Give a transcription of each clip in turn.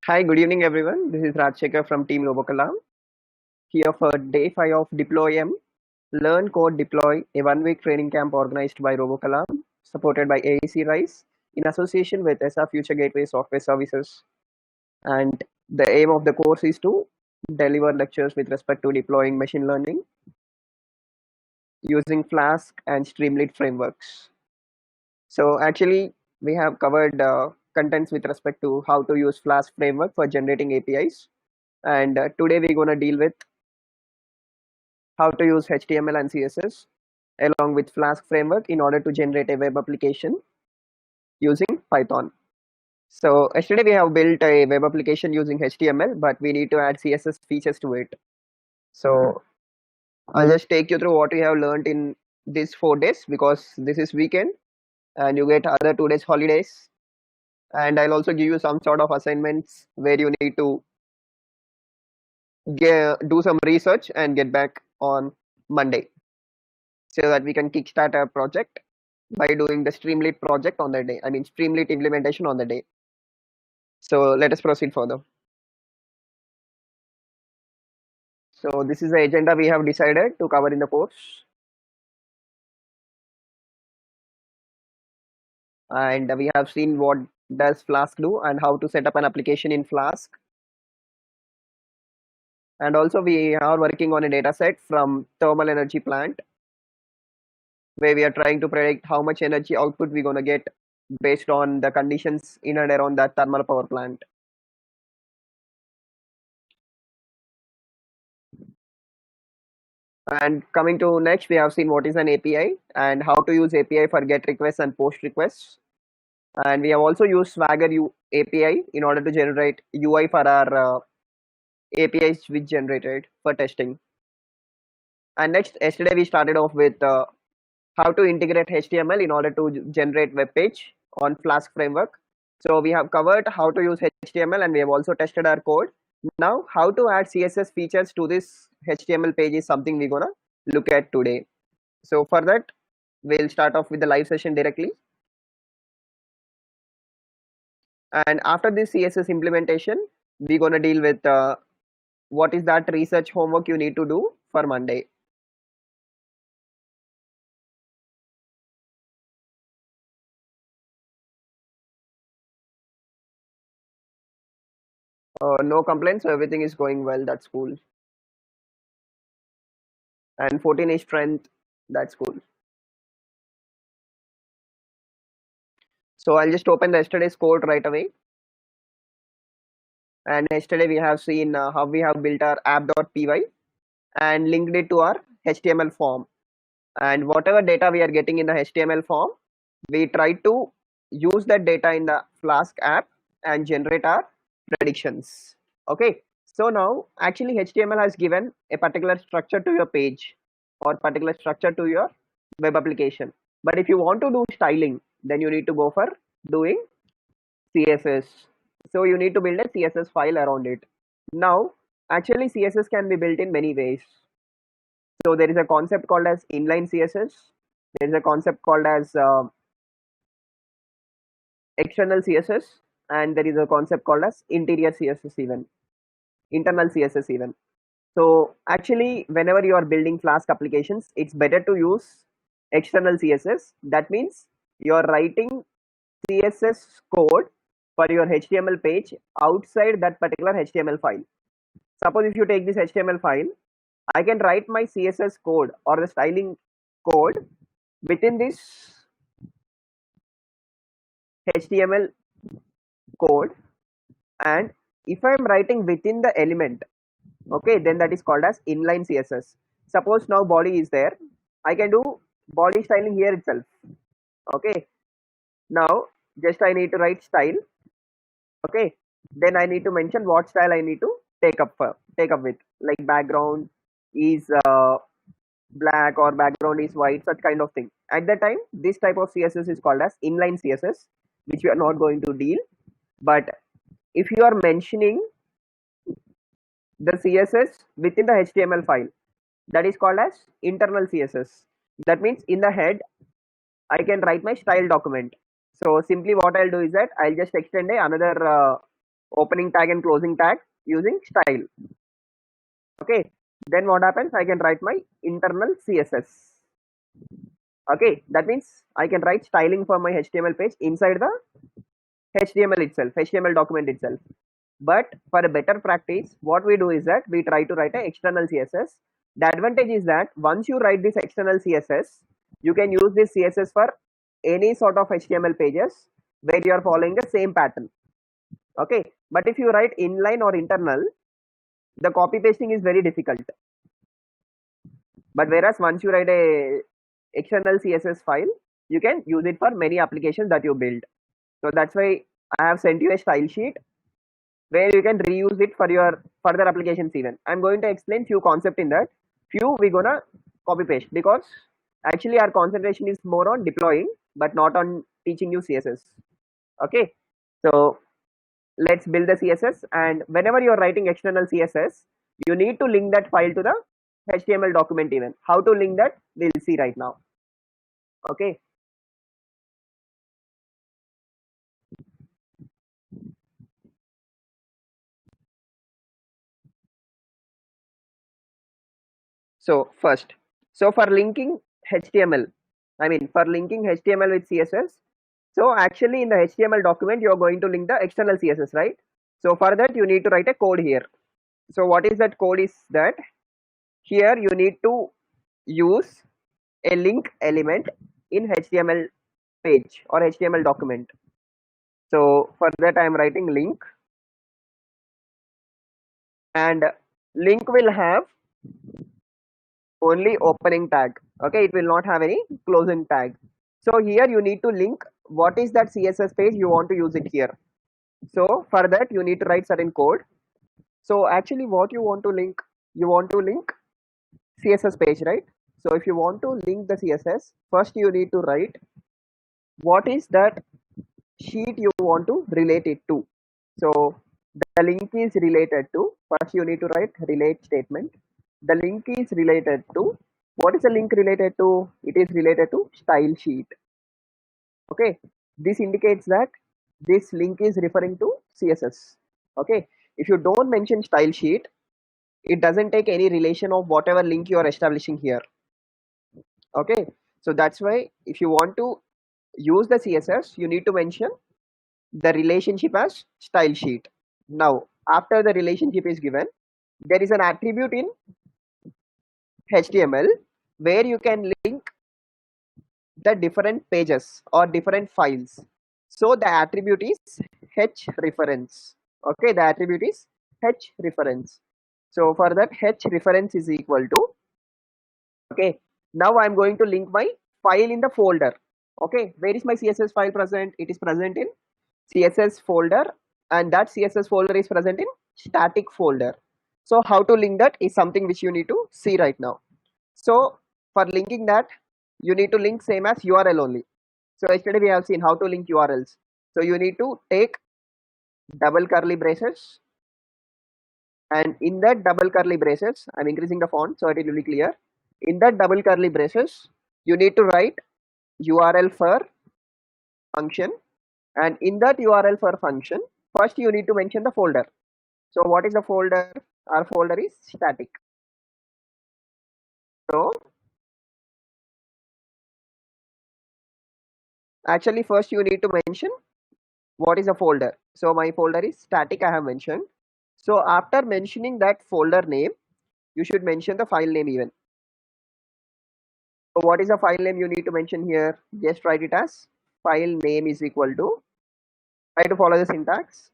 Hi, good evening, everyone. This is Rajshekar from Team Robokalam here for day 5 of Deploy M, Learn Code Deploy, a 1 week training camp organized by Robokalam, supported by AEC RISE in association with ESA Future Gateway Software Services. And the aim of the course is to deliver lectures with respect to deploying machine learning using Flask and Streamlit frameworks. So, actually, we have covered contents with respect to how to use Flask framework for generating APIs. And today we're going to deal with how to use HTML and CSS along with Flask framework in order to generate a web application using Python. So yesterday we have built a web application using HTML, but we need to add CSS features to it. So I'll just take you through what we have learned in these 4 days because this is weekend and you get other 2 days holidays. And I'll also give you some sort of assignments where you need to do some research and get back on Monday so that we can kickstart our project by doing the Streamlit project on the day. I mean, Streamlit implementation on the day. So let us proceed further. So this is the agenda we have decided to cover in the course. And we have seen what does Flask do and how to set up an application in Flask. And also we are working on a data set from thermal energy plant where we are trying to predict how much energy output we're going to get based on the conditions in and around that thermal power plant. And coming to next, we have seen what is an API and how to use API for GET requests and POST requests. And we have also used Swagger API in order to generate UI for our APIs which generated for testing. And next, yesterday we started off with how to integrate HTML in order to generate web page on Flask framework. So we have covered how to use HTML and we have also tested our code. Now, how to add CSS features to this HTML page is something we're gonna look at today. So for that, we'll start off with the live session directly. And after this CSS implementation, we're gonna deal with what is that research homework you need to do for Monday. No complaints, everything is going well, that's cool. And 14 is strength, that's cool. So I'll just open the yesterday's code right away. And yesterday we have seen how we have built our app.py and linked it to our HTML form. And whatever data we are getting in the HTML form, we try to use that data in the Flask app and generate our predictions. Okay, so now actually HTML has given a particular structure to your page or particular structure to your web application. But if you want to do styling, then you need to go for doing CSS. So you need to build a CSS file around it. Now, actually CSS can be built in many ways. So there is a concept called as inline CSS. There is a concept called as external CSS, and there is a concept called as interior CSS even, internal CSS even. So actually, whenever you are building Flask applications, it's better to use external CSS. That means you are writing CSS code for your HTML page outside that particular HTML file. Suppose if you take this HTML file, I can write my CSS code or the styling code within this HTML code, and if I am writing within the element, okay, then that is called as inline CSS. Suppose now body is there, I can do body styling here itself. Okay, now just I need to write style. Okay, then I need to mention what style I need to take up with, like background is black or background is white, such kind of thing. At that time, this type of CSS is called as inline CSS, which we are not going to deal. But if you are mentioning the CSS within the HTML file, that is called as internal CSS. That means in the head, I can write my style document. So simply what I'll do is that I'll just extend another opening tag and closing tag using style. Okay, then what happens? I can write my internal CSS. Okay, that means I can write styling for my HTML page inside the HTML itself, HTML document itself. But for a better practice, what we do is that we try to write an external CSS. The advantage is that once you write this external CSS, you can use this CSS for any sort of HTML pages where you are following the same pattern. Okay, but if you write inline or internal, the copy pasting is very difficult. But whereas once you write a external CSS file, you can use it for many applications that you build. So that's why I have sent you a style sheet where you can reuse it for your further applications even. I'm going to explain few concepts in that. Few we're gonna copy paste because actually our concentration is more on deploying but not on teaching you CSS. Okay, so let's build the CSS, and whenever you're writing external CSS, you need to link that file to the HTML document even. How to link that, we'll see right now. Okay. So first, so for linking HTML, for linking HTML with CSS, so actually in the HTML document, you're going to link the external CSS, right? So for that, you need to write a code here. So what is that code is that here you need to use a link element in HTML page or HTML document. So for that, I am writing link, and link will have only opening tag. Okay, it will not have any closing tag. So here you need to link what is that CSS page you want to use it here. So for that you need to write certain code. So actually what you want to link CSS page, right? So if you want to link the CSS, first you need to write what is that sheet you want to relate it to. So the link is related to, first you need to write relate statement. The link is related to, what is the link related to? It is related to style sheet. Okay, this indicates that this link is referring to CSS. Okay, if you don't mention style sheet, it doesn't take any relation of whatever link you are establishing here. Okay, so that's why if you want to use the CSS, you need to mention the relationship as style sheet. Now after the relationship is given, there is an attribute in HTML where you can link the different pages or different files. So the attribute is h reference. Okay, the attribute is h reference. So for that, h reference is equal to, okay, now I'm going to link my file in the folder. Okay, where is my CSS file present? It is present in CSS folder, and that CSS folder is present in static folder. So how to link that is something which you need to see right now. So for linking that, you need to link same as URL only. So yesterday we have seen how to link URLs. So you need to take double curly braces, and in that double curly braces, I'm increasing the font so it will be clear. In that double curly braces, you need to write URL for function, and in that URL for function, first you need to mention the folder. So what is the folder? Our folder is static. So actually first you need to mention what is a folder. So my folder is static, I have mentioned. So after mentioning that folder name, you should mention the file name even. So what is the file name you need to mention here? Just write it as file name is equal to, try to follow the syntax.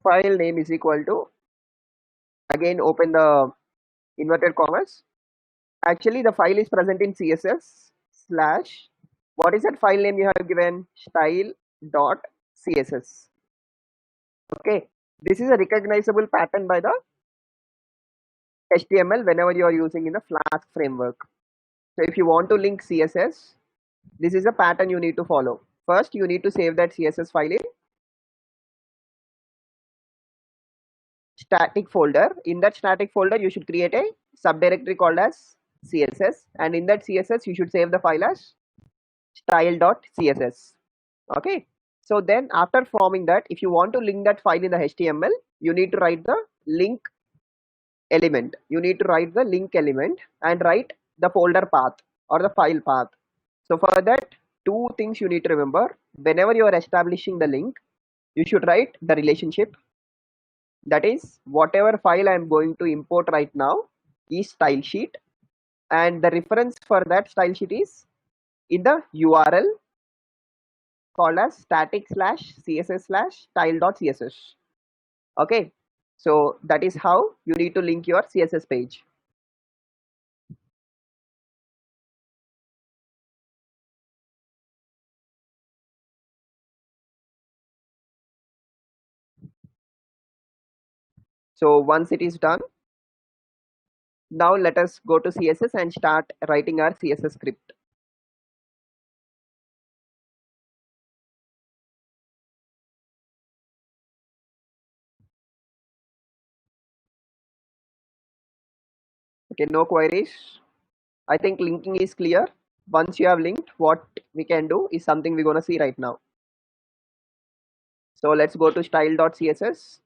File name is equal to, again open the inverted commas. Actually the file is present in CSS slash, what is that file name you have given? Style.css. Okay, this is a recognizable pattern by the HTML whenever you are using in the Flask framework. So if you want to link CSS, this is a pattern you need to follow. First you need to save that CSS file in static folder. In that static folder you should create a subdirectory called as CSS, and in that CSS you should save the file as style.css. Okay, So then after forming that, if you want to link that file in the HTML, you need to write the link element. You need to write the link element and write the folder path or the file path. So for that, two things you need to remember. Whenever you are establishing the link, you should write the relationship. That is, whatever file I am going to import right now is style sheet, and the reference for that style sheet is in the URL called as static/css/style.css. Okay, so that is how you need to link your CSS page. So once it is done, now let us go to CSS and start writing our CSS script. Okay, no queries. I think linking is clear. Once you have linked, what we can do is something we're gonna see right now. So let's go to style.css.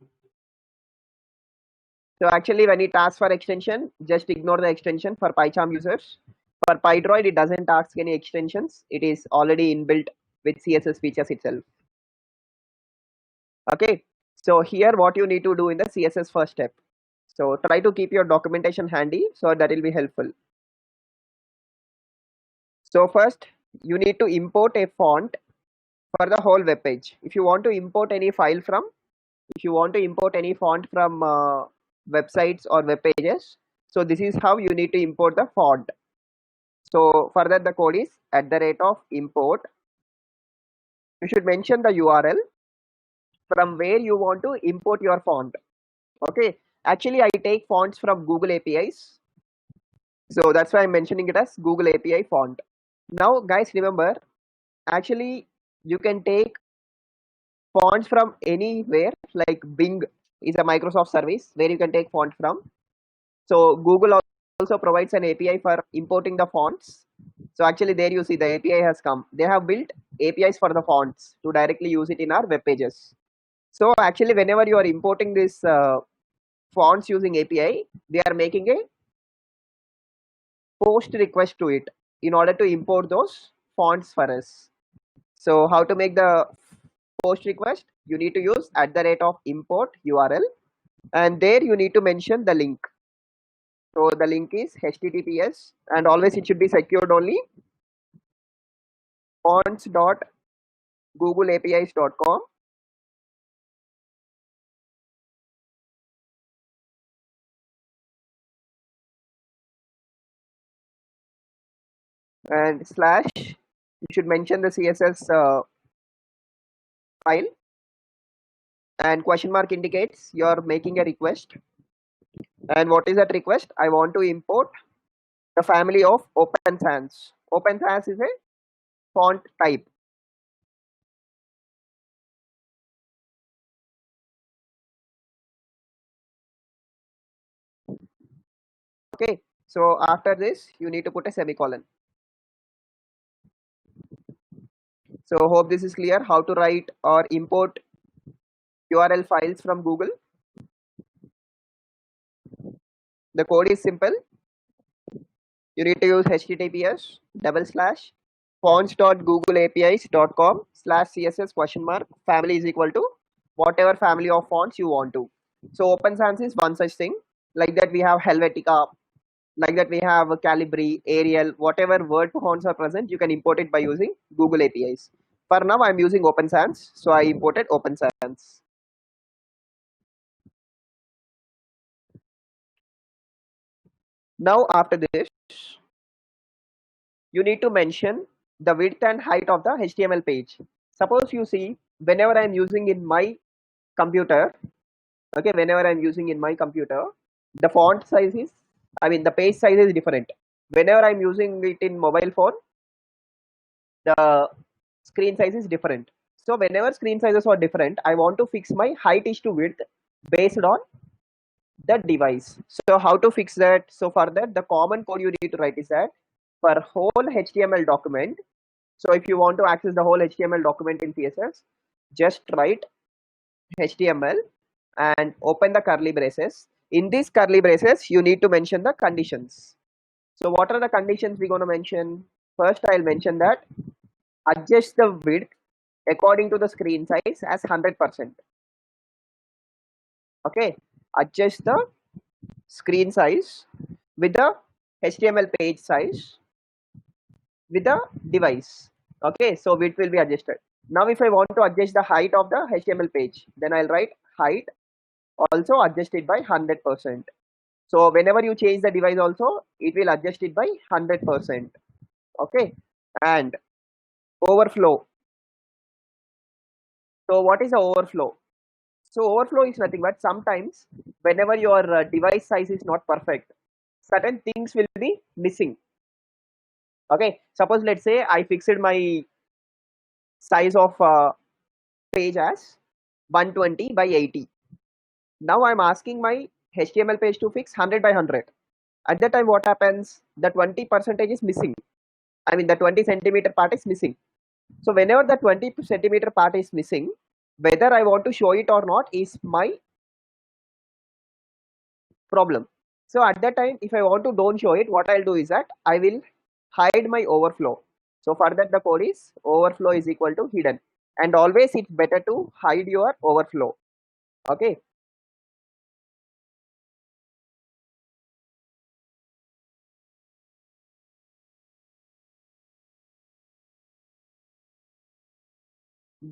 So actually when it asks for extension, just ignore the extension for PyCharm users. For PyDroid, it doesn't ask any extensions. It is already inbuilt with CSS features itself. Okay, so here what you need to do in the CSS first step. So try to keep your documentation handy, so that will be helpful. So first you need to import a font for the whole web page. If you want to import any file from, if you want to import any font from websites or web pages, so this is how you need to import the font. So for that, the code is @import. You should mention the URL from where you want to import your font. Okay, actually I take fonts from Google APIs, so that's why I'm mentioning it as Google API font. Now guys, remember, actually you can take fonts from anywhere, like Bing is a Microsoft service where you can take font from. So Google also provides an API for importing the fonts. So actually there you see the API has come. They have built APIs for the fonts to directly use it in our web pages. So actually whenever you are importing this fonts using API, they are making a post request to it in order to import those fonts for us. So how to make the post request? You need to use @import URL, and there you need to mention the link. So the link is HTTPS, and always it should be secured only, fonts.googleapis.com, and slash, you should mention the CSS file, and question mark indicates you're making a request. And what is that request? I want to import the family of Open Sans. Open Sans is a font type. Okay, so after this you need to put a semicolon. So hope this is clear how to write or import URL files from Google. The code is simple. You need to use HTTPS : fonts.googleapis.com/css ? Family is equal to whatever family of fonts you want to. So Open Sans is one such thing. Like that we have Helvetica, like that we have Calibri, Arial, whatever word fonts are present, you can import it by using Google APIs. For now I'm using Open Sans, so I imported Open Sans. Now after this, you need to mention the width and height of the HTML page. Suppose you see, whenever I'm using in my computer, okay, whenever I'm using in my computer, the font size is, I mean the page size is different. Whenever I'm using it in mobile phone, the screen size is different. So whenever screen sizes are different, I want to fix my height is to width based on the device. So how to fix that? So for that, the common code you need to write is that for whole HTML document. So if you want to access the whole HTML document in CSS, just write HTML and open the curly braces. In these curly braces, you need to mention the conditions. So what are the conditions we're going to mention? First, I'll mention that adjust the width according to the screen size as 100%. Okay, adjust the screen size with the HTML page size with the device. Okay, so it will be adjusted. Now if I want to adjust the height of the HTML page, then I'll write height also adjusted by 100%. So whenever you change the device also, it will adjust it by 100%. Okay, and overflow. So what is the overflow? So overflow is nothing but sometimes whenever your device size is not perfect, certain things will be missing. Okay, suppose let's say I fixed my size of page as 120 by 80. Now I'm asking my HTML page to fix 100 by 100. At that time, what happens? The 20% is missing. I mean, the 20 centimeter part is missing. So whenever the 20 centimeter part is missing, whether I want to show it or not is my problem. So at that time, if I want to don't show it, what I'll do is that I will hide my overflow. So for that, the code is overflow is equal to hidden. And always it's better to hide your overflow. Okay.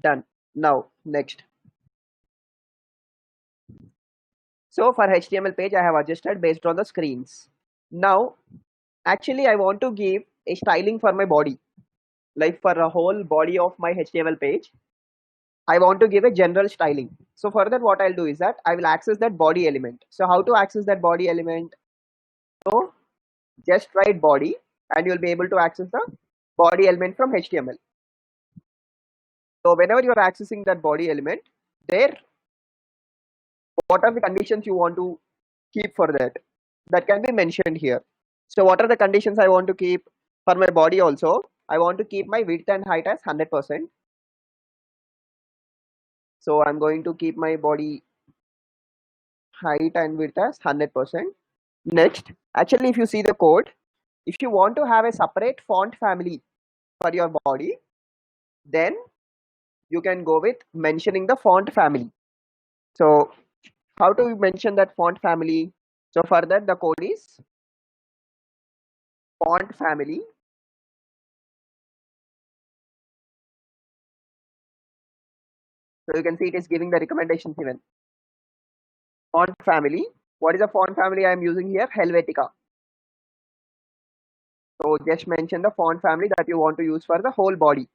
Done. Now next. So for HTML page, I have adjusted based on the screens. Now, actually, I want to give a styling for my body, like for a whole body of my HTML page. I want to give a general styling. So for that, what I'll do is that I will access that body element. So how to access that body element? So just write body, and you'll be able to access the body element from HTML. So whenever you're accessing that body element, there, what are the conditions you want to keep for that? That can be mentioned here. So what are the conditions I want to keep for my body also? I want to keep my width and height as 100%. So I'm going to keep my body height and width as 100%. Next, actually if you see the code, if you want to have a separate font family for your body, then you can go with mentioning the font family. So how to mention that font family? So for that, the code is font family. So you can see it is giving the recommendations given. Font family. What is the font family I am using here? Helvetica. So just mention the font family that you want to use for the whole body.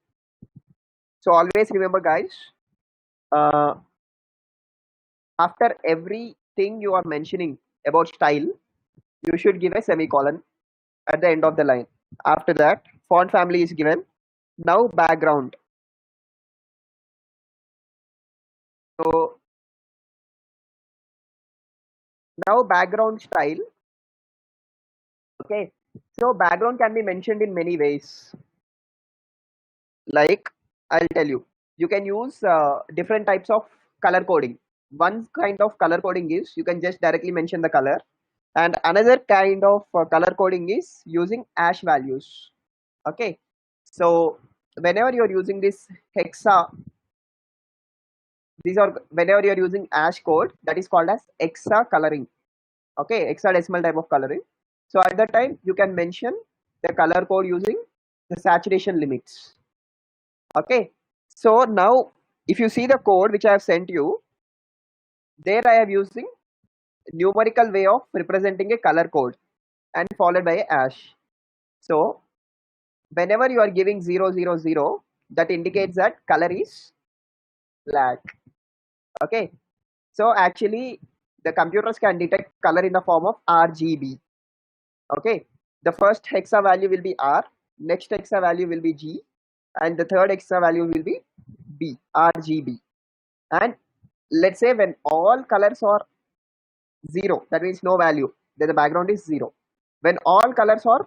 So always remember, guys, after everything you are mentioning about style, you should give a semicolon at the end of the line. After that, font family is given. Now background. So now background style. Okay. So background can be mentioned in many ways. Like I'll tell you, you can use different types of color coding. One kind of color coding is you can just directly mention the color, and another kind of color coding is using hash values. Okay, so whenever you're using this hexa, these are whenever you're using hash code, that is called as hexa coloring. Okay, hexadecimal type of coloring. So at that time you can mention the color code using the saturation limits. Okay, so now if you see the code which I have sent you, there I am using numerical way of representing a color code and followed by a hash. So whenever you are giving 000, that indicates that color is black. Okay, so actually the computers can detect color in the form of RGB. Okay, the first hexa value will be R, next hexa value will be G, and the third hexa value will be B, RGB. And let's say when all colors are 0, that means no value, then the background is 0. When all colors are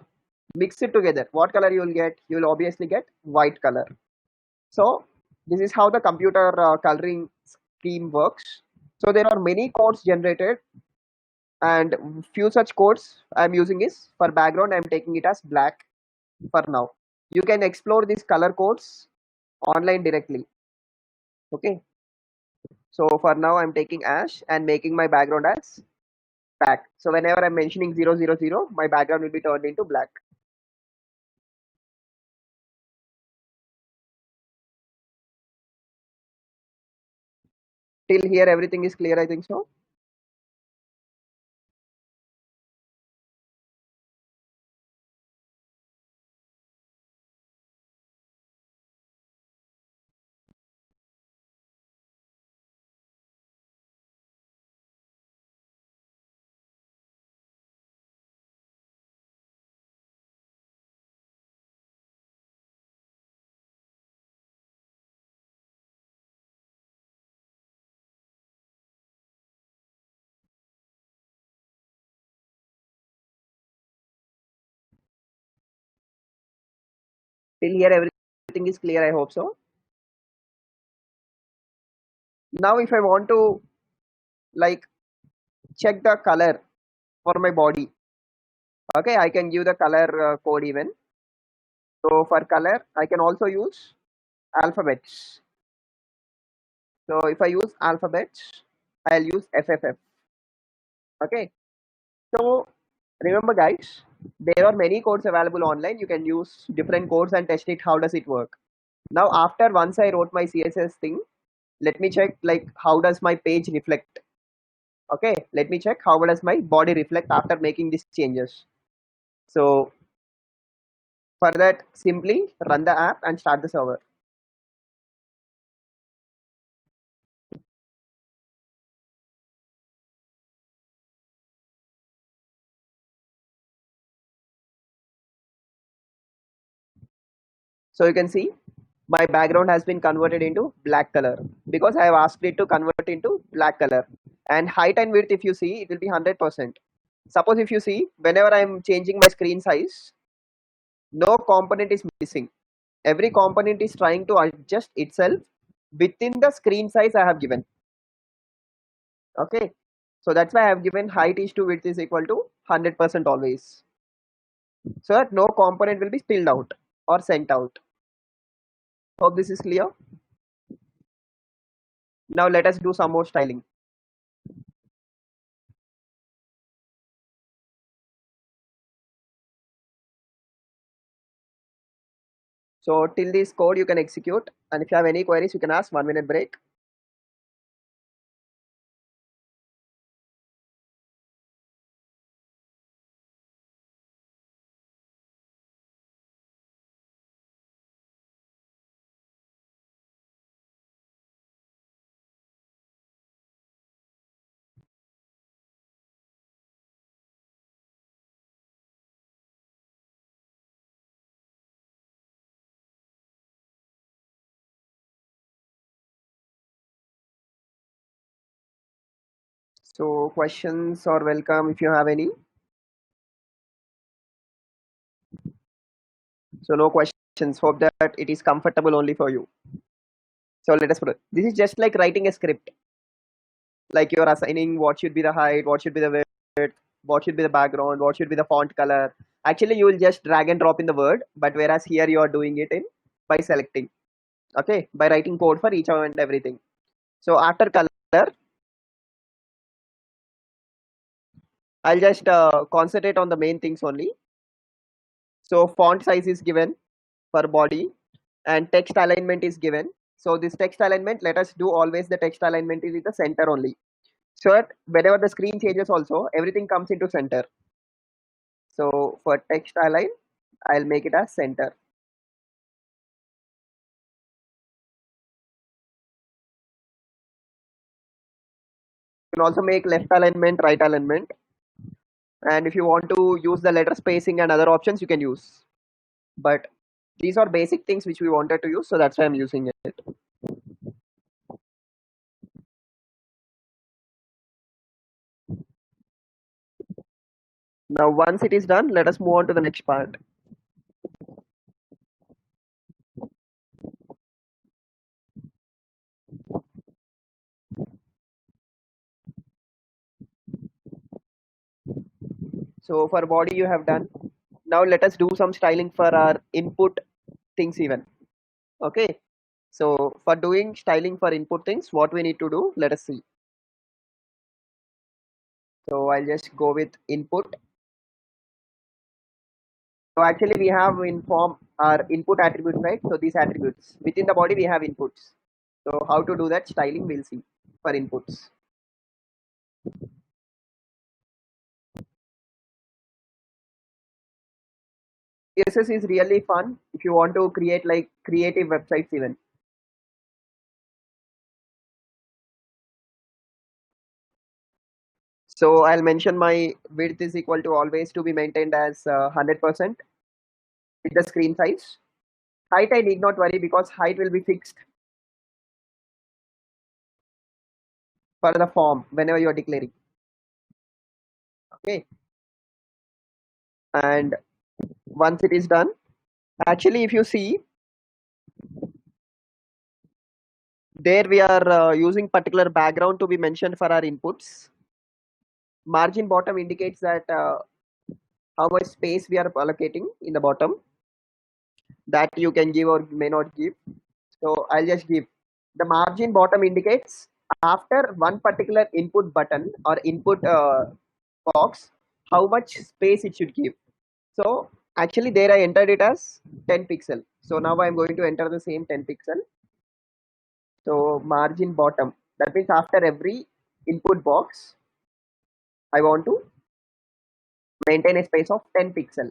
mixed together, what color you will get? You will obviously get white color. So This is how the computer coloring scheme works. So there are many codes generated, and few such codes I'm using is for background. I'm taking it as black for now. You can explore these color codes online directly. Okay. So for now, I'm taking ash and making my background as black. So whenever I'm mentioning 000, my background will be turned into black. Till here, everything is clear, I think so. Till here, everything is clear, I hope so. Now, if I want to like check the color for my body, okay, I can give the color code even. So for color, I can also use alphabets. So if I use alphabets, I'll use FFF. Okay. So remember, guys, there are many codes available online. You can use different codes and test it. How does it work? Now, after once I wrote my CSS thing, let me check like how does my page reflect. Okay, let me check how does my body reflect after making these changes. So for that, simply run the app and start the server. So you can see my background has been converted into black color because I have asked it to convert into black color. And height and width, if you see, it will be 100%. Suppose if you see, whenever I'm changing my screen size, no component is missing. Every component is trying to adjust itself within the screen size I have given. Okay. So that's why I have given height is to width is equal to 100% always. So that no component will be spilled out or sent out. Hope this is clear. Now let us do some more styling. So till this code you can execute, and if you have any queries you can ask. 1 minute break. So questions are welcome if you have any. So no questions. Hope that it is comfortable only for you. So let us put it. This is just like writing a script. Like you're assigning what should be the height, what should be the width, what should be the background, what should be the font color. Actually, you will just drag and drop in the word, but whereas here you are doing it in by selecting. Okay, by writing code for each and everything. So after color, I'll just concentrate on the main things only. So font size is given for body and text alignment is given. So this text alignment, let us do always the text alignment is in the center only. So that whenever the screen changes also, everything comes into center. So for text align, I'll make it as center. You can also make left alignment, right alignment. And if you want to use the letter spacing and other options, you can use. But these are basic things which we wanted to use, so that's why I'm using it. Now, once it is done, let us move on to the next part. So for body you have done. Now let us do some styling for our input things even. Okay. So for doing styling for input things, what we need to do, let us see. So I'll just go with input. So actually we have in form our input attributes, right? So these attributes within the body we have inputs. So how to do that styling we'll see for inputs. CSS is really fun if you want to create like creative websites even. So I'll mention my width is equal to always to be maintained as 100% with the screen size. Height I need not worry because height will be fixed for the form whenever you are declaring. Okay. And once it is done, actually if you see there we are using particular background to be mentioned for our inputs. Margin bottom indicates that how much space we are allocating in the bottom, that you can give or may not give. So I'll just give. The margin bottom indicates after one particular input button or input box, how much space it should give. So actually there I entered it as 10 pixel. So now I'm going to enter the same 10 pixel. So margin bottom, that means after every input box, I want to maintain a space of 10 pixel.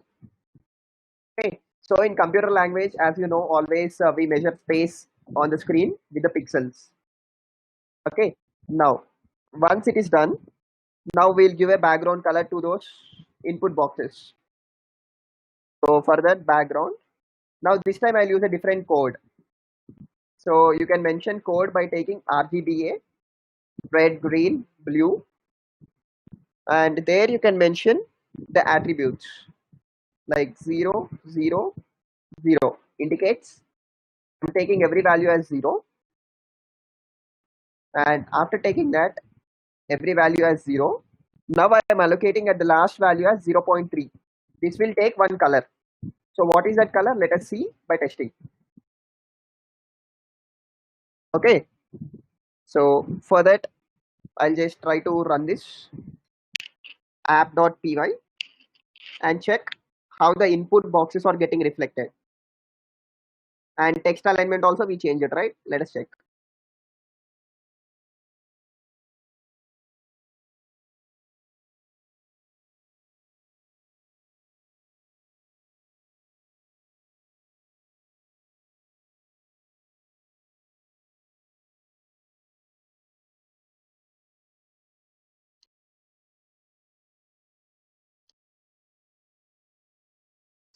Okay. So in computer language, as you know, always we measure space on the screen with the pixels. Okay. Now, once it is done, now we'll give a background color to those input boxes. So for that background, now this time I'll use a different code. So you can mention code by taking RGBA, red, green, blue, and there you can mention the attributes like 0, 0, 0 indicates I'm taking every value as 0, and after taking that every value as 0, now I am allocating at the last value as 0.3. This will take one color. So what is that color? Let us see by testing. Okay. So for that, I'll just try to run this app.py and check how the input boxes are getting reflected. And text alignment also we change it, right? Let us check.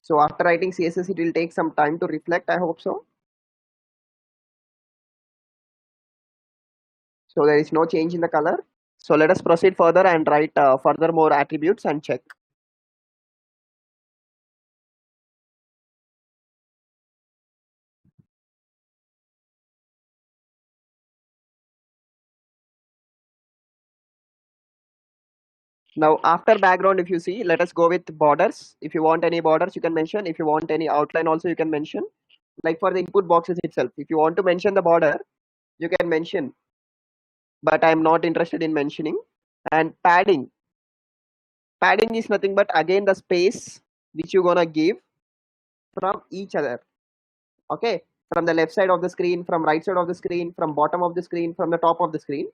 So after writing CSS, it will take some time to reflect. I hope so. So there is no change in the color. So let us proceed further and write further more attributes and check. Now after background, if you see, let us go with borders. If you want any borders, you can mention. If you want any outline also, you can mention. Like for the input boxes itself, if you want to mention the border, you can mention. But I'm not interested in mentioning. And padding. Padding is nothing but again the space which you're gonna give from each other. Okay, from the left side of the screen, from right side of the screen, from bottom of the screen, from the top of the screen.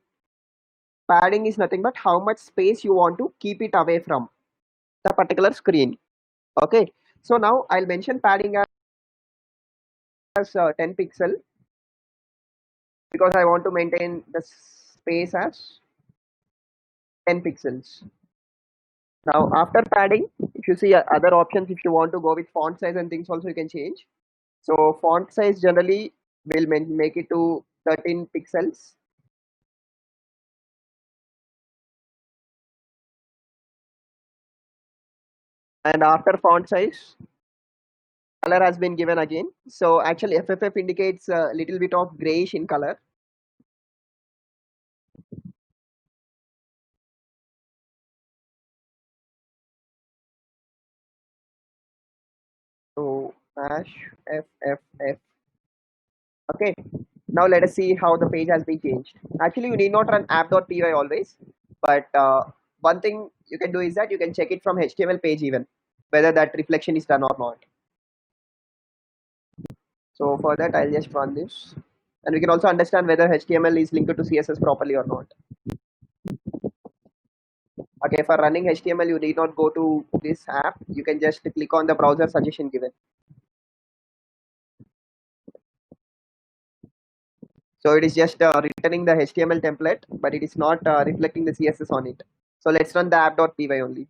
Padding is nothing but how much space you want to keep it away from the particular screen. Okay, so now I'll mention padding as 10 pixel because I want to maintain the space as 10 pixels. Now after padding, if you see other options, if you want to go with font size and things also you can change. So font size generally will make it to 13 pixels. And after font size, color has been given again. So actually FFF indicates a little bit of grayish in color. So hash FFF. Okay. Now let us see how the page has been changed. Actually, you need not run app.py always, but one thing you can do is that you can check it from HTML page even, whether that reflection is done or not. So for that, I'll just run this. And we can also understand whether HTML is linked to CSS properly or not. Okay, for running HTML, you need not go to this app. You can just click on the browser suggestion given. So it is just returning the HTML template, but it is not reflecting the CSS on it. So let's run the app.py only.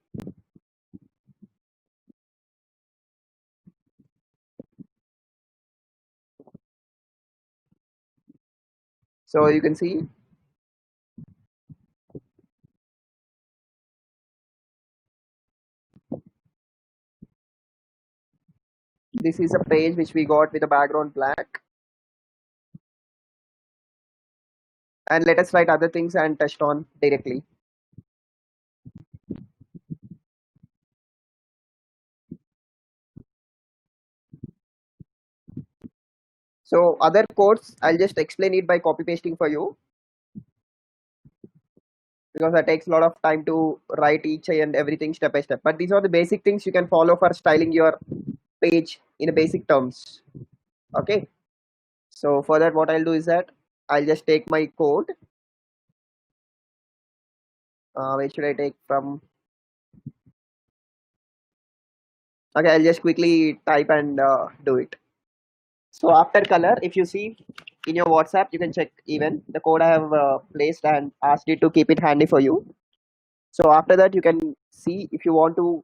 So you can see this is a page which we got with the background black. And let us write other things and touch on directly. So other codes, I'll just explain it by copy pasting for you, because that takes a lot of time to write each and everything step by step. But these are the basic things you can follow for styling your page in a basic terms. Okay. So for that, what I'll do is that I'll just take my code. Where should I take from? Okay, I'll just quickly type and do it. So after color, if you see in your WhatsApp, you can check even the code I have placed and asked it to keep it handy for you. So after that, you can see if you want to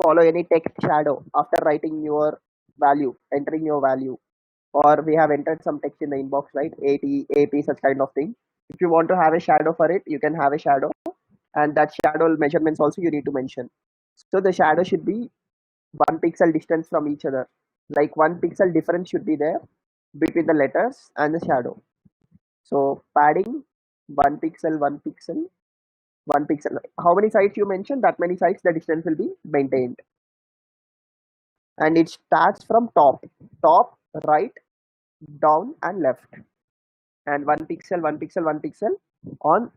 follow any text shadow after writing your value, entering your value, or we have entered some text in the inbox, right? AT, AP, such kind of thing. If you want to have a shadow for it, you can have a shadow, and that shadow measurements also you need to mention. So the shadow should be 1 pixel distance from each other. Like 1 pixel difference should be there between the letters and the shadow. So padding 1 pixel, 1 pixel, 1 pixel. How many sides you mentioned? That many sides the distance will be maintained. And it starts from top, right, down, and left. And 1 pixel, 1 pixel, 1 pixel on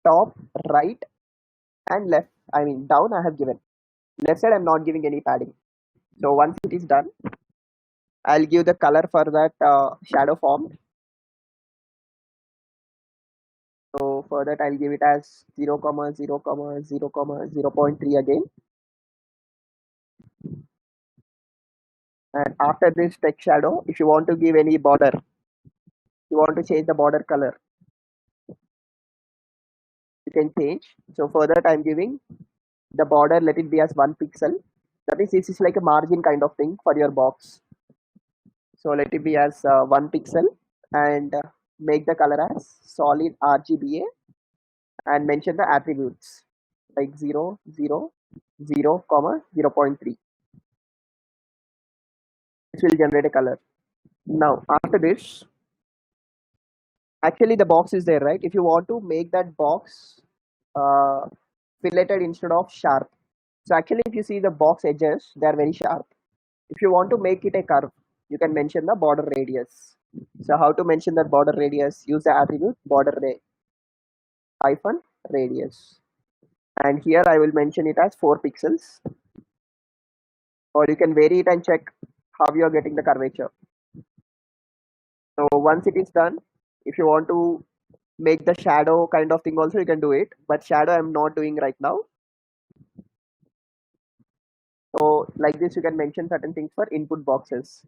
top, right, and left. I mean down. I have given left side. I'm not giving any padding. So once it is done, I'll give the color for that shadow form. So for that, I'll give it as 0, 0, 0, 0.3 again. And after this text shadow, if you want to give any border, you want to change the border color, you can change. So for that, I'm giving the border, let it be as 1 pixel. That means this is like a margin kind of thing for your box. So let it be as 1 pixel, and make the color as solid RGBA, and mention the attributes like 0, 0, 0, 0.3. This will generate a color. Now after this, actually the box is there, right? If you want to make that box filleted instead of sharp, so actually if you see the box edges, they are very sharp. If you want to make it a curve, you can mention the border radius. So how to mention that border radius? Use the attribute border hyphen radius, and here I will mention it as 4 pixels, or you can vary it and check how you are getting the curvature. So once it is done, if you want to make the shadow kind of thing also, you can do it, but shadow I'm not doing right now. So like this, you can mention certain things for input boxes.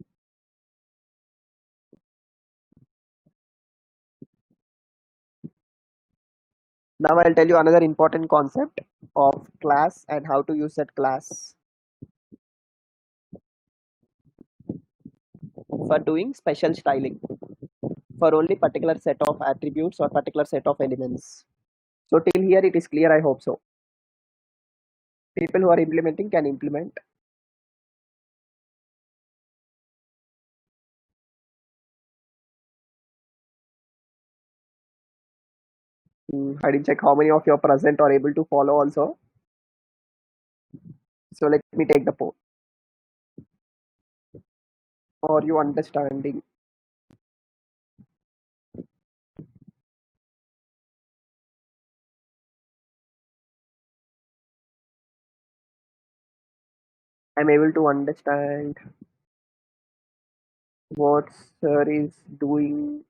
Now I'll tell you another important concept of class and how to use that class for doing special styling for only particular set of attributes or particular set of elements. So till here it is clear, I hope so. People who are implementing can implement. I didn't check how many of you are present or able to follow also. So let me take the poll. Or you understanding? I'm able to understand what sir is doing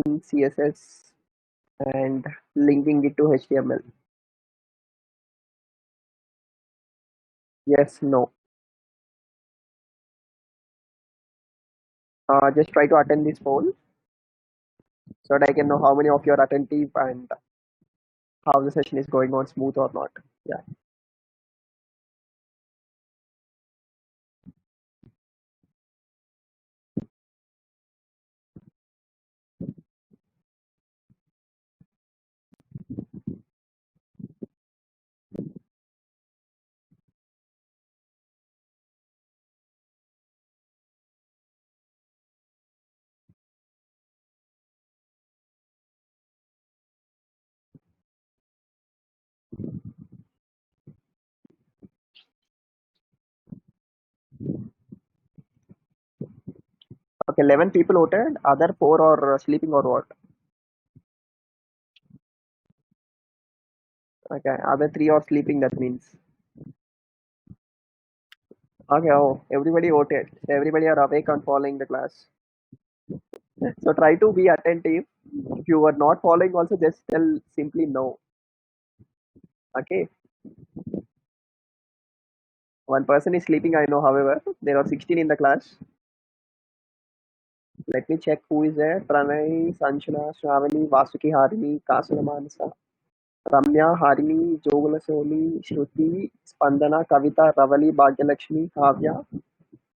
in CSS and linking it to HTML. Yes, no. Just try to attend this poll so that I can know how many of you are attentive and how the session is going on smooth or not. Yeah. Okay, 11 people voted. Other four are sleeping or what? Okay, other three are sleeping. That means. Okay, oh, everybody voted. Everybody are awake and following the class. So try to be attentive. If you are not following, also just tell simply no. Okay. One person is sleeping, I know, however. There are 16 in the class. Let me check who is there. Pranay, Sanchana, Shravani, Vasuki, Harini, Kasana Manasa, Ramya, Harini, Jogula Soli, Shruti, Spandana, Kavita, Ravali, Bhagyalakshmi, Kavya,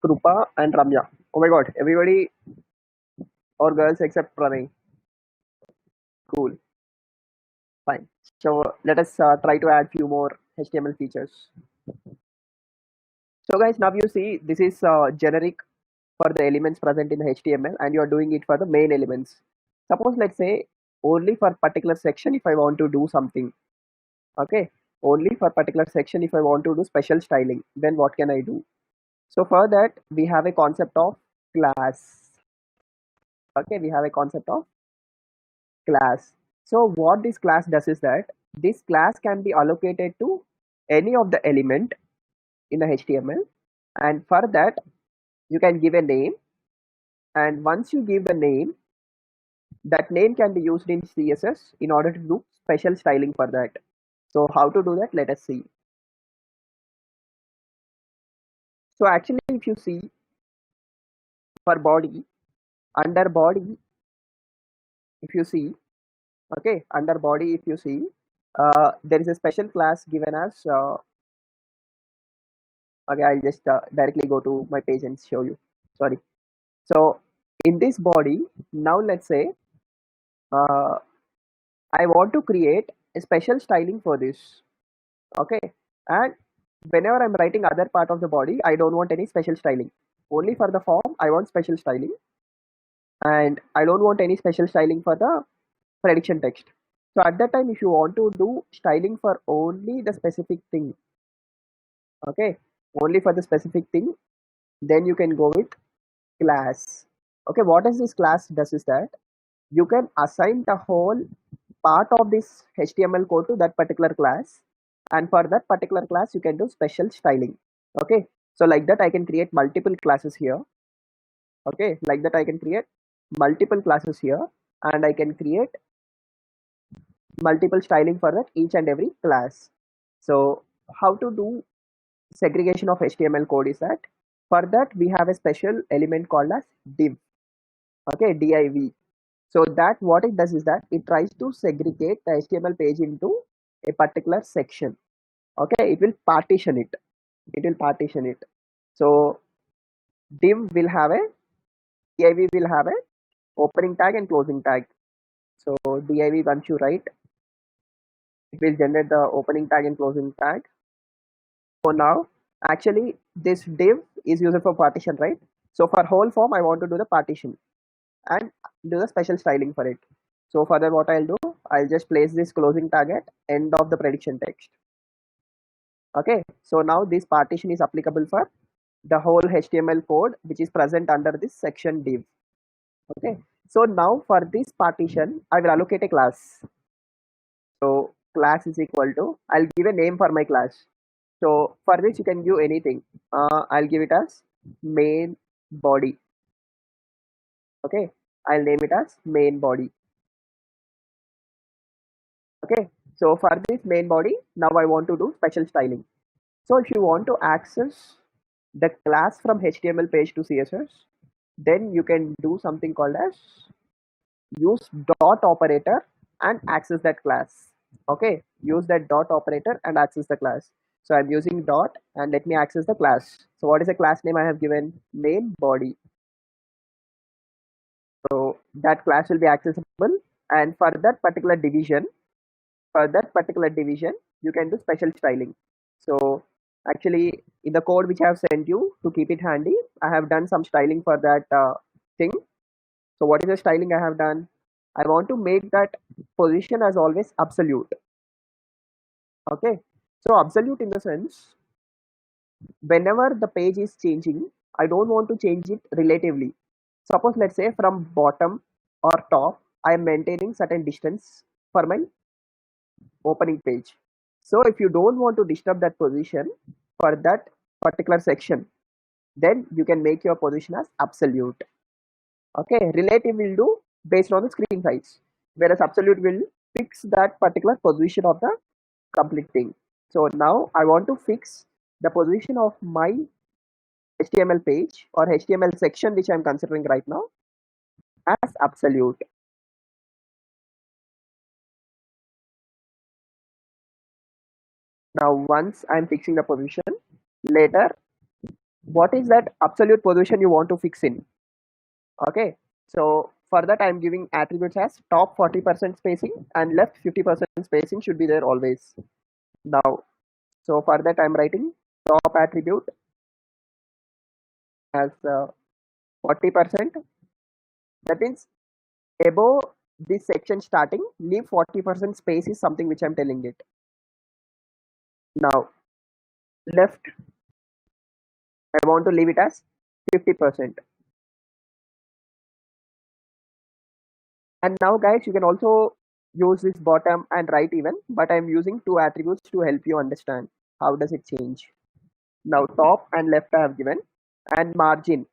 Krupa, and Ramya. Oh my god, everybody or girls except Pranay. Cool. Fine. So let us try to add few more HTML features. So guys, now you see this is generic for the elements present in HTML and you are doing it for the main elements. Suppose let's say only for particular section if I want to do something. Okay, only for particular section if I want to do special styling, then what can I do? So for that we have a concept of class. Okay, we have a concept of class. So what this class does is that this class can be allocated to any of the element in the HTML, and for that you can give a name, and once you give the name, that name can be used in CSS in order to do special styling for that. So how to do that, let us see. So actually if you see for body, under body, if you see, okay, under body if you see, there is a special class given as okay, I'll just directly go to my page and show you, sorry. So in this body, now let's say uh, I want to create a special styling for this. Okay, and whenever I'm writing other part of the body, I don't want any special styling. Only for the form I want special styling, and I don't want any special styling for the prediction text. So at that time, if you want to do styling for only the specific thing, okay, only for the specific thing, then you can go with class. Okay, what is this class does is that you can assign the whole part of this HTML code to that particular class, and for that particular class you can do special styling. Okay, so like that I can create multiple classes here. Okay, like that I can create multiple classes here, and I can create multiple styling for that each and every class. So how to do segregation of HTML code is that for that we have a special element called as div. Okay, div. So that what it does is that it tries to segregate the HTML page into a particular section. Okay, it will partition it. It will partition it. So div will have a div will have a opening tag and closing tag. So div, once you write, it will generate the opening tag and closing tag. So now actually this div is used for partition, right? So for whole form I want to do the partition and do the special styling for it. So for that what I'll do, I'll just place this closing tag at end of the prediction text. Okay, so now this partition is applicable for the whole HTML code which is present under this section div. Okay, so now for this partition I will allocate a class. So class is equal to, I'll give a name for my class. So for this you can give anything. I'll give it as main body. Okay, I'll name it as main body. Okay, so for this main body, now I want to do special styling. So if you want to access the class from HTML page to CSS, then you can do something called as use dot operator and access that class. Okay, use that dot operator and access the class. So I'm using dot and let me access the class. So what is the class name I have given? Main body. So that class will be accessible, and for that particular division, you can do special styling. So actually in the code which I have sent you, to keep it handy, I have done some styling for that thing. So what is the styling I have done? I want to make that position as always absolute. Okay, so absolute in the sense, whenever the page is changing, I don't want to change it relatively. Suppose let's say from bottom or top, I am maintaining certain distance for my opening page. So if you don't want to disturb that position for that particular section, then you can make your position as absolute. Okay, relative will do based on the screen size, whereas absolute will fix that particular position of the complete thing. So now I want to fix the position of my HTML page or HTML section which I'm considering right now as absolute. Now once I'm fixing the position, later what is that absolute position you want to fix in? Okay, so for that I'm giving attributes as top 40% spacing and left 50% spacing should be there always. Now, so for that I'm writing top attribute as 40%. That means above this section starting, leave 40% space is something which I'm telling it. Now left, I want to leave it as 50%. And now guys, you can also use this bottom and right even, but I'm using two attributes to help you understand how does it change. Now top and left I have given, and margin.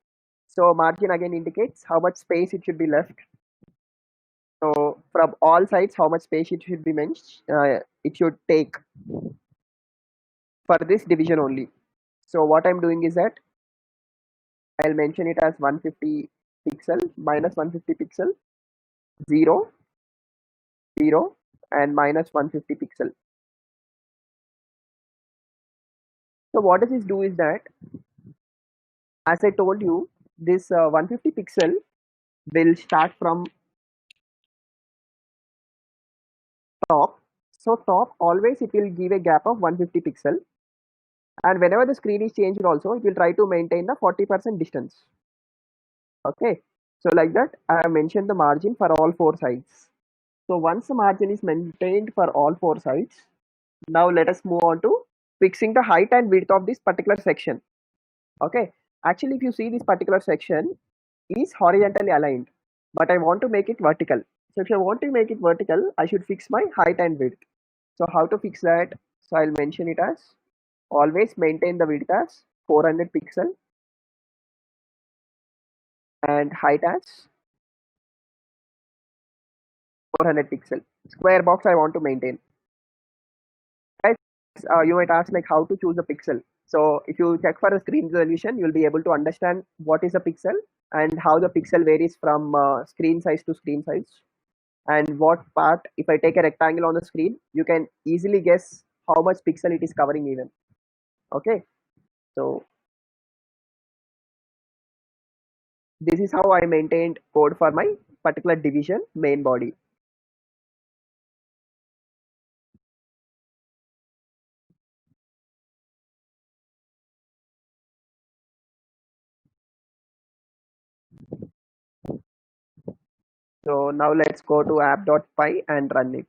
So margin again indicates how much space it should be left. So from all sides, how much space it should be it should take for this division only. So what I'm doing is that I'll mention it as 150 pixel minus 150 pixel 0 0 and minus 150 pixel. So what does this do is that, as I told you, this 150 pixel will start from top. So top always it will give a gap of 150 pixel, and whenever the screen is changed also it will try to maintain the 40% distance. Okay, so like that I have mentioned the margin for all four sides. So once the margin is maintained for all four sides, now let us move on to fixing the height and width of this particular section. Okay, actually if you see this particular section is horizontally aligned, but I want to make it vertical. So if I want to make it vertical, I should fix my height and width. So how to fix that? So I'll mention it as always maintain the width as 400 pixel and height as 400 pixel. Square box I want to maintain. Guys, you might ask like how to choose a pixel. So if you check for a screen resolution, you'll be able to understand what is a pixel and how the pixel varies from screen size to screen size, and what part, if I take a rectangle on the screen, you can easily guess how much pixel it is covering even. Okay, so this is how I maintained code for my particular division main body. So now let's go to app.py and run it.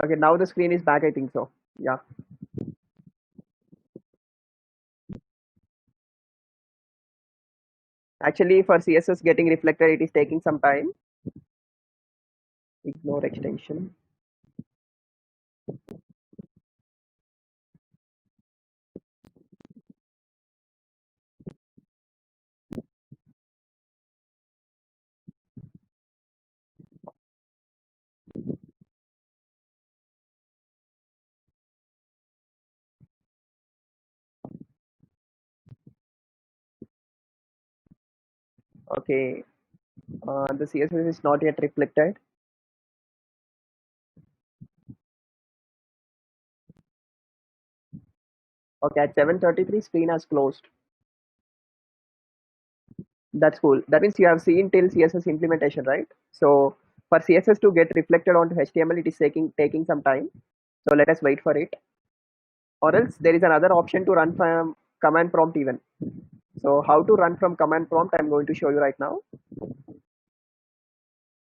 Okay, now the screen is back, I think so. Yeah. Actually, for CSS getting reflected, it is taking some time. Ignore extension. Okay, the CSS is not yet reflected. Okay, at 7:33, screen has closed. That's cool. That means you have seen till CSS implementation, right? So for CSS to get reflected onto HTML, it is taking some time. So let us wait for it. Or else there is another option to run from command prompt even. So how to run from command prompt, I'm going to show you right now.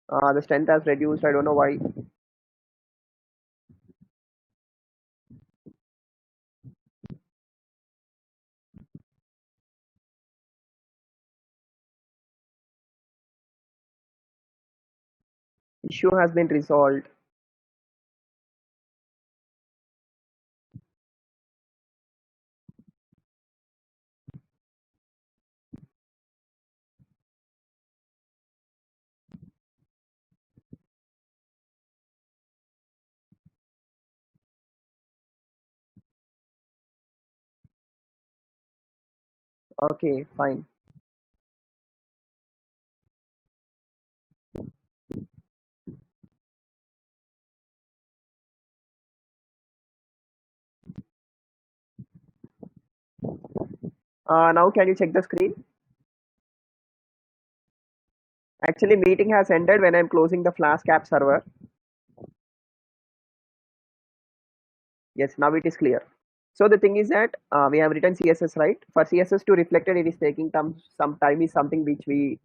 The strength has reduced. I don't know why. Issue has been resolved. Okay, fine. Now can you check the screen? Actually, meeting has ended when I'm closing the Flask app server. Yes, now it is clear. So the thing is that we have written CSS, right? For CSS to reflect it, it is taking some time is something which we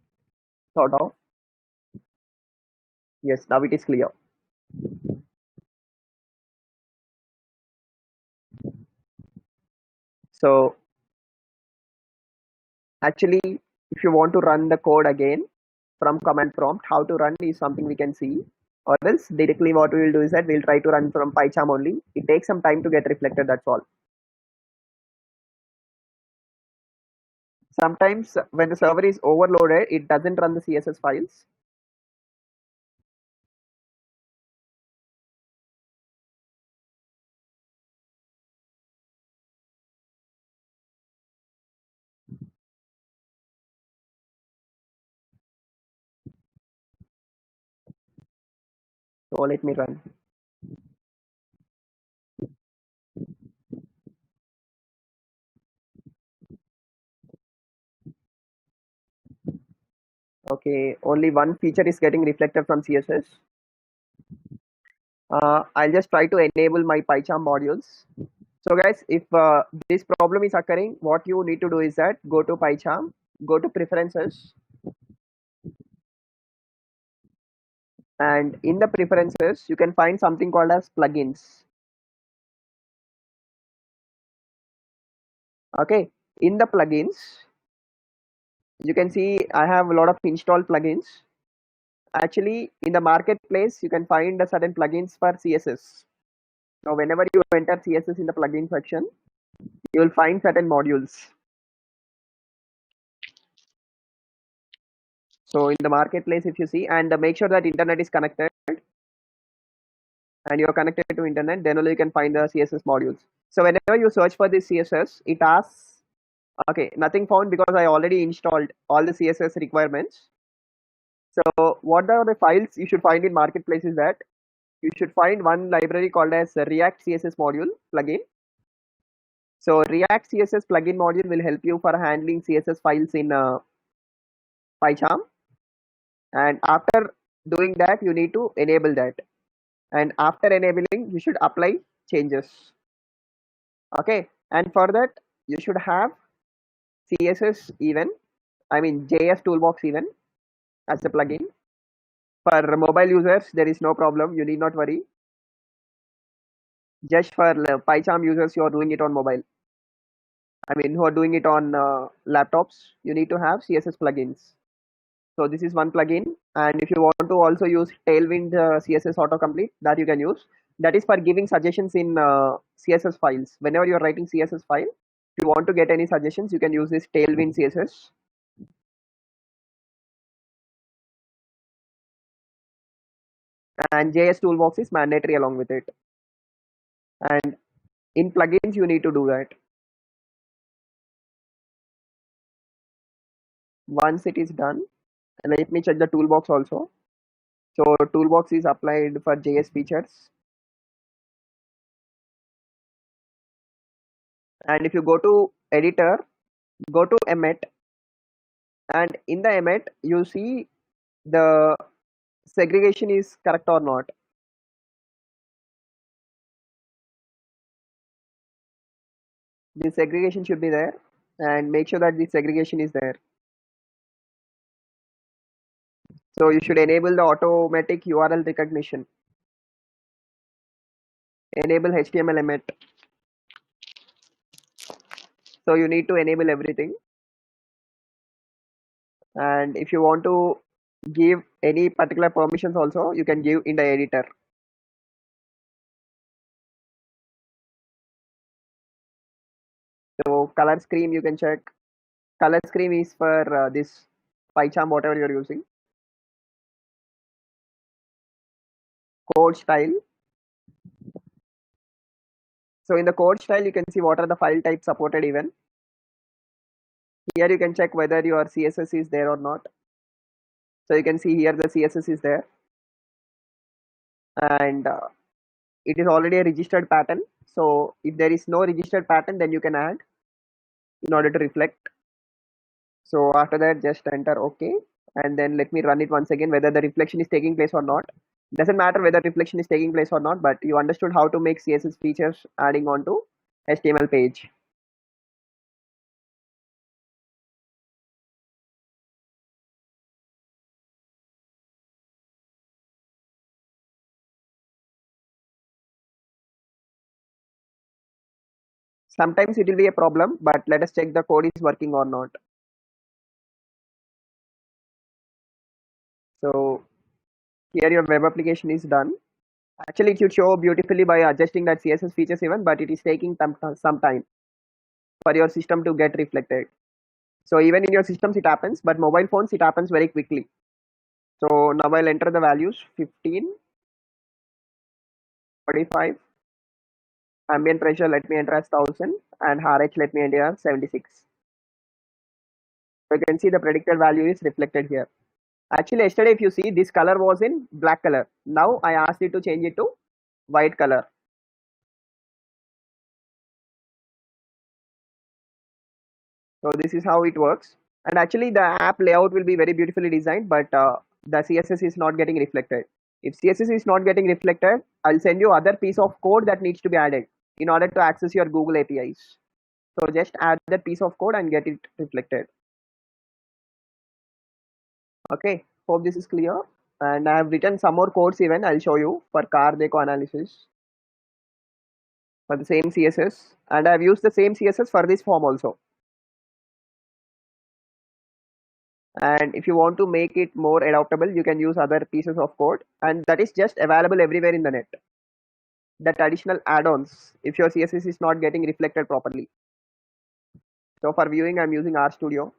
thought of. Yes, now it is clear. So actually, if you want to run the code again from command prompt, how to run is something we can see. Or else directly what we will do is that we'll try to run from PyCharm only. It takes some time to get reflected, that's all. Sometimes when the server is overloaded, it doesn't run the CSS files. So let me run. Okay, only one feature is getting reflected from CSS. I'll just try to enable my PyCharm modules. So guys, if this problem is occurring, what you need to do is that go to PyCharm, go to preferences, and in the preferences, you can find something called as plugins. Okay, in the plugins, you can see I have a lot of installed plugins. Actually, in the marketplace, you can find a certain plugins for CSS. Now, whenever you enter CSS in the plugin section, you will find certain modules. So in the marketplace, if you see, and make sure that internet is connected and you're connected to internet, then only you can find the CSS modules. So whenever you search for this CSS, it asks, okay, nothing found because I already installed all the CSS requirements. So what are the files you should find in marketplace is that you should find one library called as React CSS module plugin. So React CSS plugin module will help you for handling CSS files in PyCharm. And after doing that, you need to enable that. And after enabling, you should apply changes. Okay. And for that, you should have CSS even, I mean JS toolbox even as a plugin. For mobile users, there is no problem. You need not worry. Just for PyCharm users, you are doing it on mobile. I mean, who are doing it on laptops, you need to have CSS plugins. So this is one plugin, and if you want to also use Tailwind CSS autocomplete, that you can use. That is for giving suggestions in CSS files. Whenever you are writing CSS file, if you want to get any suggestions, you can use this Tailwind CSS. And JS Toolbox is mandatory along with it. And in plugins, you need to do that. Once it is done, let me check the toolbox also. So toolbox is applied for JS features. And if you go to editor, go to Emmet, and in the Emmet, you see the segregation is correct or not. The segregation should be there, and make sure that the segregation is there. So you should enable the automatic URL recognition. Enable HTML Emmet. So you need to enable everything. And if you want to give any particular permissions also, you can give in the editor. So color scheme, you can check. Color scheme is for this PyCharm, whatever you're using. Code style. So in the code style, you can see what are the file types supported even. Here you can check whether your CSS is there or not. So you can see here the CSS is there, and it is already a registered pattern. So if there is no registered pattern, then you can add in order to reflect. So after that, just enter OK, and then let me run it once again whether the reflection is taking place or not. Doesn't matter whether reflection is taking place or not, but you understood how to make CSS features adding on to HTML page. Sometimes it will be a problem, but let us check the code is working or not. So here your web application is done. Actually, it should show beautifully by adjusting that CSS features even, but it is taking some time for your system to get reflected. So even in your systems it happens, but mobile phones it happens very quickly. So now I'll enter the values 15, 45, ambient pressure let me enter as 1000, and RH let me enter as 76. So you can see the predicted value is reflected here. Actually yesterday if you see, this color was in black color. Now I asked it to change it to white color. So this is how it works. And actually the app layout will be very beautifully designed, but the CSS is not getting reflected. If CSS is not getting reflected, I'll send you other piece of code that needs to be added in order to access your Google APIs. So just add that piece of code and get it reflected. Okay, hope this is clear. And I have written some more codes even, I'll show you for car deco analysis for the same CSS, and I have used the same CSS for this form also. And if you want to make it more adaptable, you can use other pieces of code, and that is just available everywhere in the net. That additional add-ons if your CSS is not getting reflected properly. So for viewing, I'm using RStudio.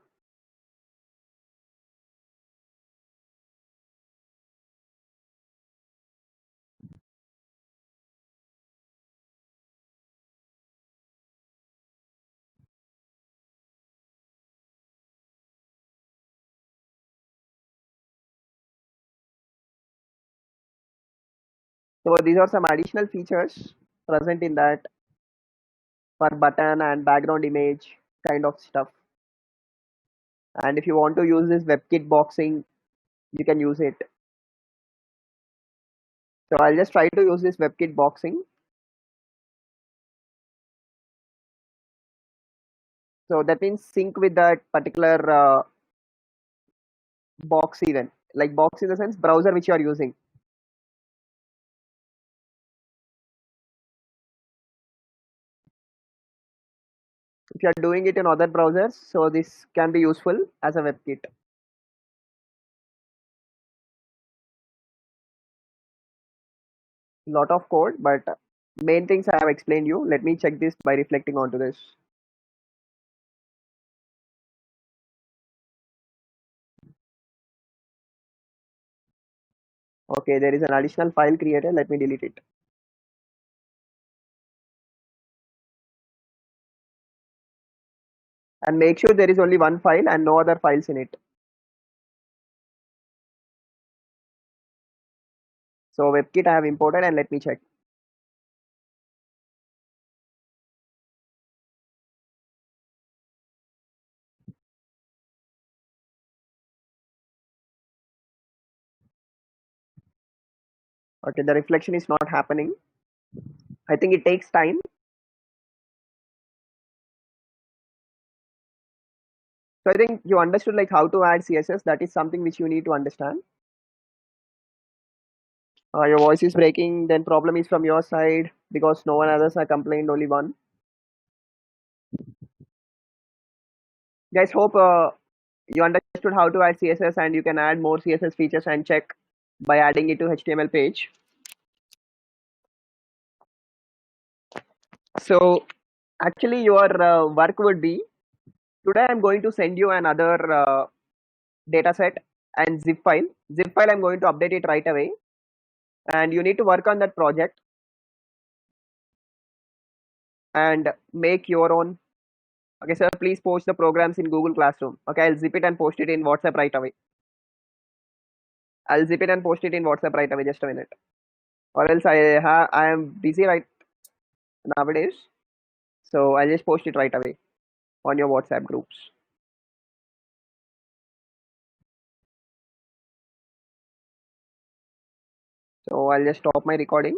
So these are some additional features present in that for button and background image kind of stuff. And if you want to use this WebKit boxing, you can use it. So I'll just try to use this WebKit boxing. So that means sync with that particular box event, like box in the sense browser which you are using. if you are doing it in other browsers, so this can be useful as a WebKit. Lot of code, but main things I have explained you. Let me check this by reflecting onto this. Okay, there is an additional file created. Let me delete it. And make sure there is only one file and no other files in it. So WebKit I have imported, and let me check. Okay, the reflection is not happening. I think it takes time. So I think you understood like how to add CSS. That is something which you need to understand. Your voice is breaking. Then problem is from your side because no one others are complained. Only one. Guys, hope you understood how to add CSS, and you can add more CSS features and check by adding it to HTML page. So actually your work would be, today I'm going to send you another data set and zip file. Zip file I'm going to update it right away, and you need to work on that project and make your own. Okay, sir, please post the programs in Google Classroom. Okay, I'll zip it and post it in WhatsApp right away. I'll zip it and post it in WhatsApp right away. Just a minute, or else I am busy right nowadays. So I'll just post it right away on your WhatsApp groups. So I'll just stop my recording.